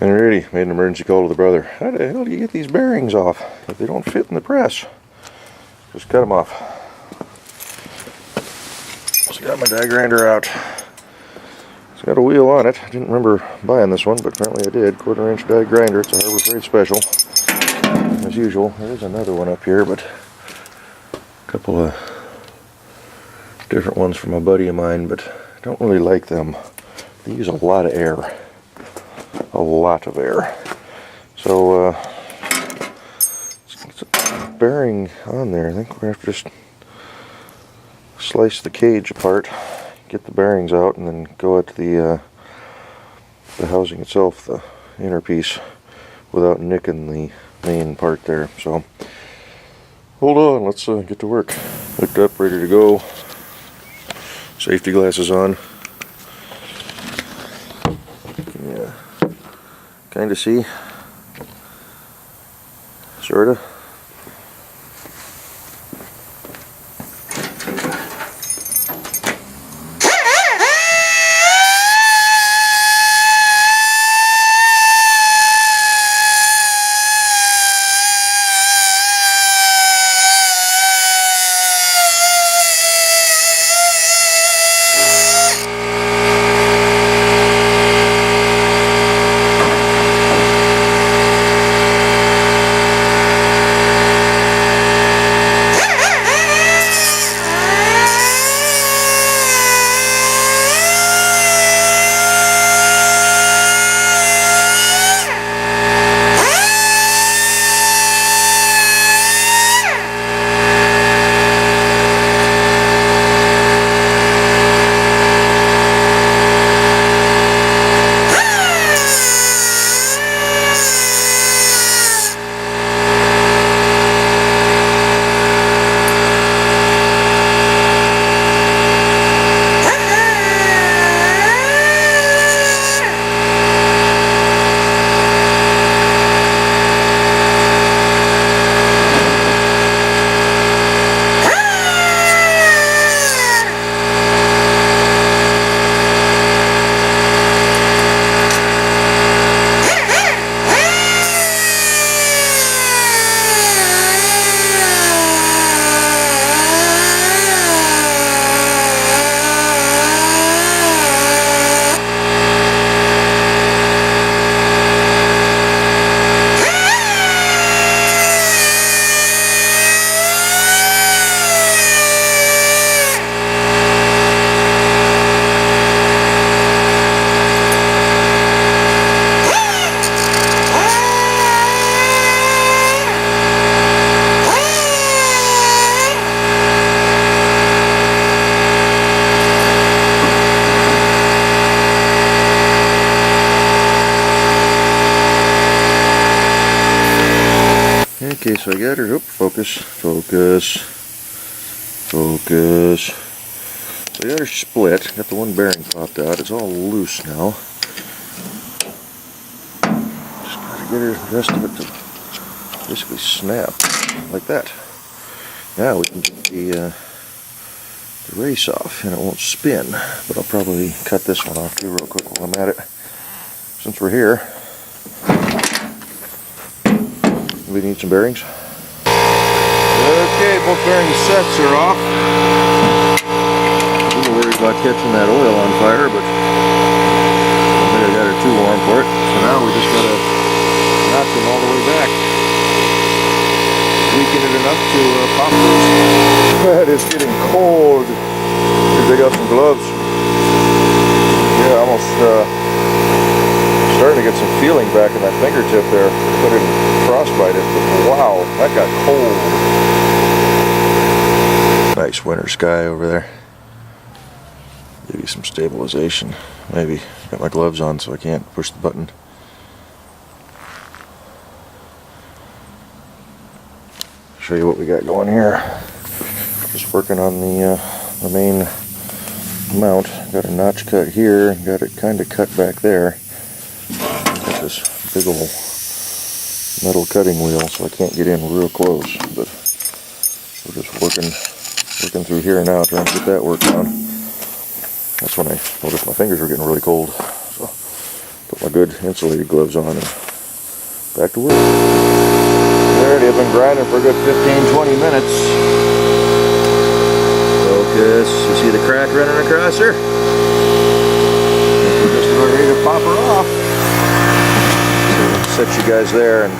Alrighty, made an emergency call to the brother. How the hell do you get these bearings off if they don't fit in the press? Just cut them off. Just got my die grinder out. It's got a wheel on it. I didn't remember buying this one, but apparently I did. 1/4 inch die grinder. It's a Harbor Freight special. As usual. There's another one up here, but a couple of different ones from a buddy of mine, but I don't really like them. They use a lot of air. A lot of air. So it's a bearing on there. I think we're going to have to just slice the cage apart, get the bearings out, and then go at the housing itself, the inner piece, without nicking the main part there. So hold on, let's get to work. Hooked up, ready to go. Safety glasses on. Yeah. Kind of see, sort of. Okay, so I got her, focus. So I got her split, got the one bearing popped out, it's all loose now. Just gotta get her, the rest of it to basically snap, like that. Now we can get the race off and it won't spin, but I'll probably cut this one off too real quick while I'm at it. Since we're here, we need some bearings. Okay, both bearing sets are off. A little worried about catching that oil on fire, but I think I got her too warm for it. So now we just gotta notch them all the way back. Weaken it enough to pop those. That is getting cold. Here, dig out some gloves. Yeah, almost starting to get some feeling back in that fingertip there. Put it in frostbite it, but wow, that got cold. Nice winter sky over there. Give you some stabilization. Maybe. Got my gloves on so I can't push the button. Show you what we got going here. Just working on the main mount. Got a notch cut here. Got it kind of cut back there. Got this big old metal cutting wheel, so I can't get in real close. But we're just working through here now, trying to get that worked on. That's when I noticed my fingers were getting really cold. So Put my good insulated gloves on and back to work. There it is, been grinding for a good 15-20 minutes. Focus, you see the crack running across her? We're just about ready to pop her off. So set you guys there and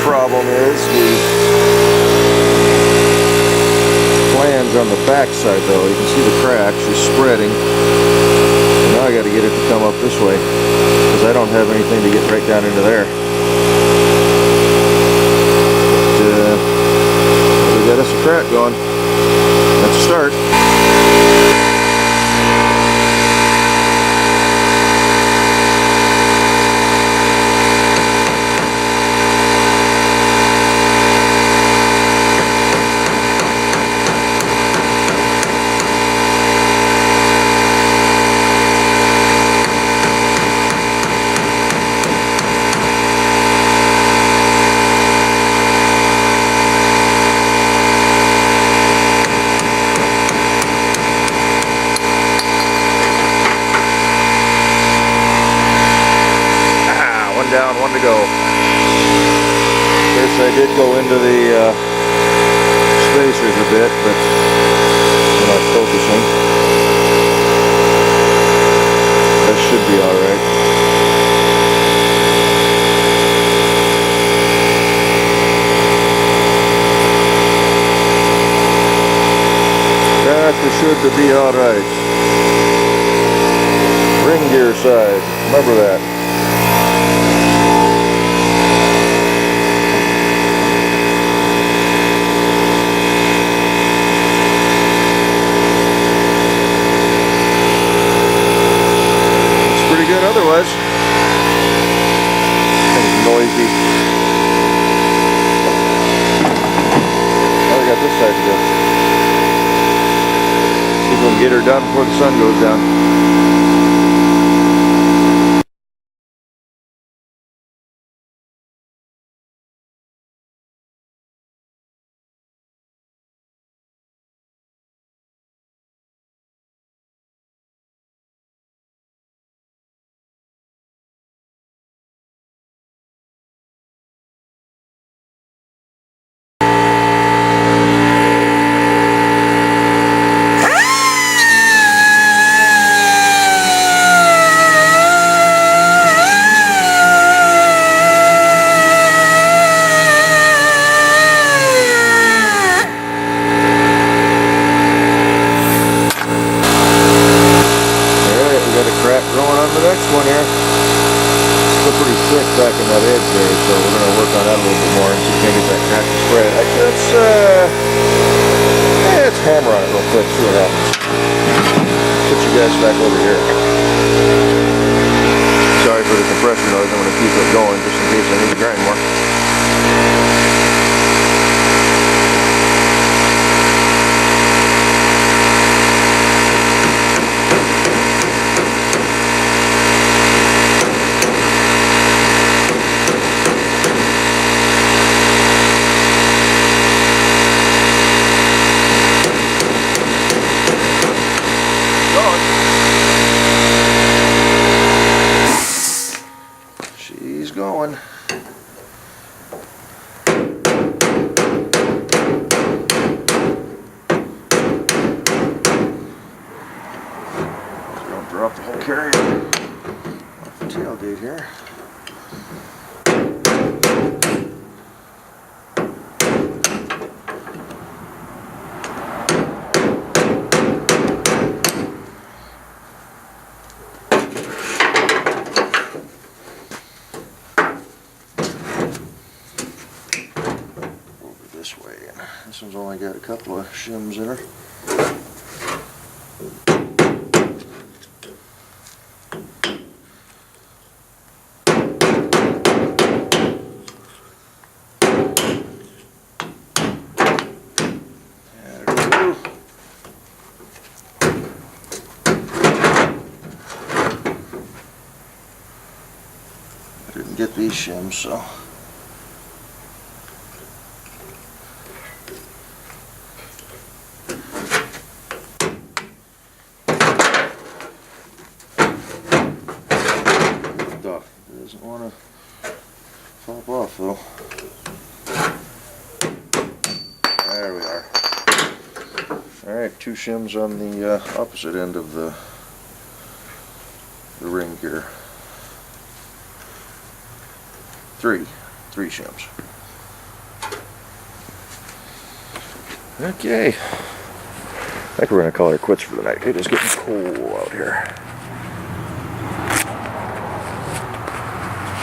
problem is the flange on the back side though. You can see the crack, she's spreading. Now I got to get it to come up this way because I don't have anything to get right down into there. But, we got us a crack going. That's a start. Down, one to go. Guess I did go into the spacers a bit, but I'm not focusing. That should be alright. That should be alright. Ring gear side, remember that. Otherwise, it's noisy. Now we got this side to go. See if we can get her done before the sun goes down. Back in that edge there, so we're going to work on that a little bit more and see if we can get that crack to spread. Actually, let's hammer on it real quick, see what happens. Put you guys back over here. Sorry for the compressor noise, I'm going to keep it going just in case I need to grind more. She's going. Don't drop the whole carrier off the tailgate here. This way, and this one's only got a couple of shims in her. I didn't get these shims, so. It doesn't want to pop off though. There we are. Alright, 2 shims on the opposite end of the ring here. 3 shims. Okay. I think we're going to call it quits for the night. It is getting cold out here.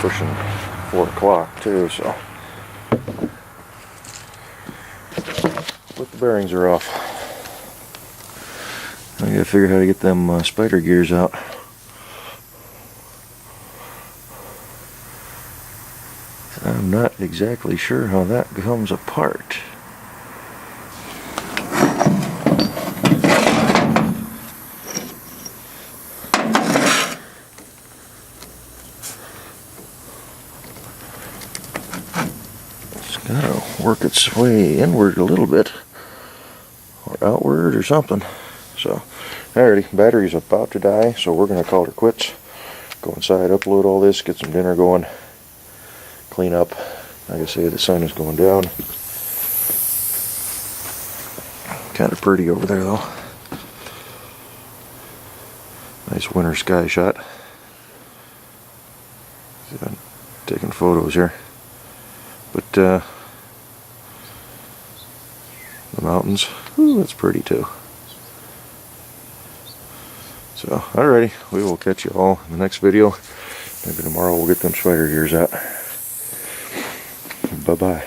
Pushing 4 o'clock too, so. But the bearings are off. I gotta figure out how to get them spider gears out. I'm not exactly sure how that comes apart. It's gotta work its way inward a little bit, or outward or something. So, alrighty, battery's about to die, so we're gonna call it quits. Go inside, upload all this, get some dinner going, clean up. Like I say, the sun is going down. Kind of pretty over there though. Nice winter sky shot. See, I'm taking photos here. But the mountains, ooh, that's pretty too. So, alrighty, we will catch you all in the next video. Maybe tomorrow we'll get them spider gears out. Bye-bye.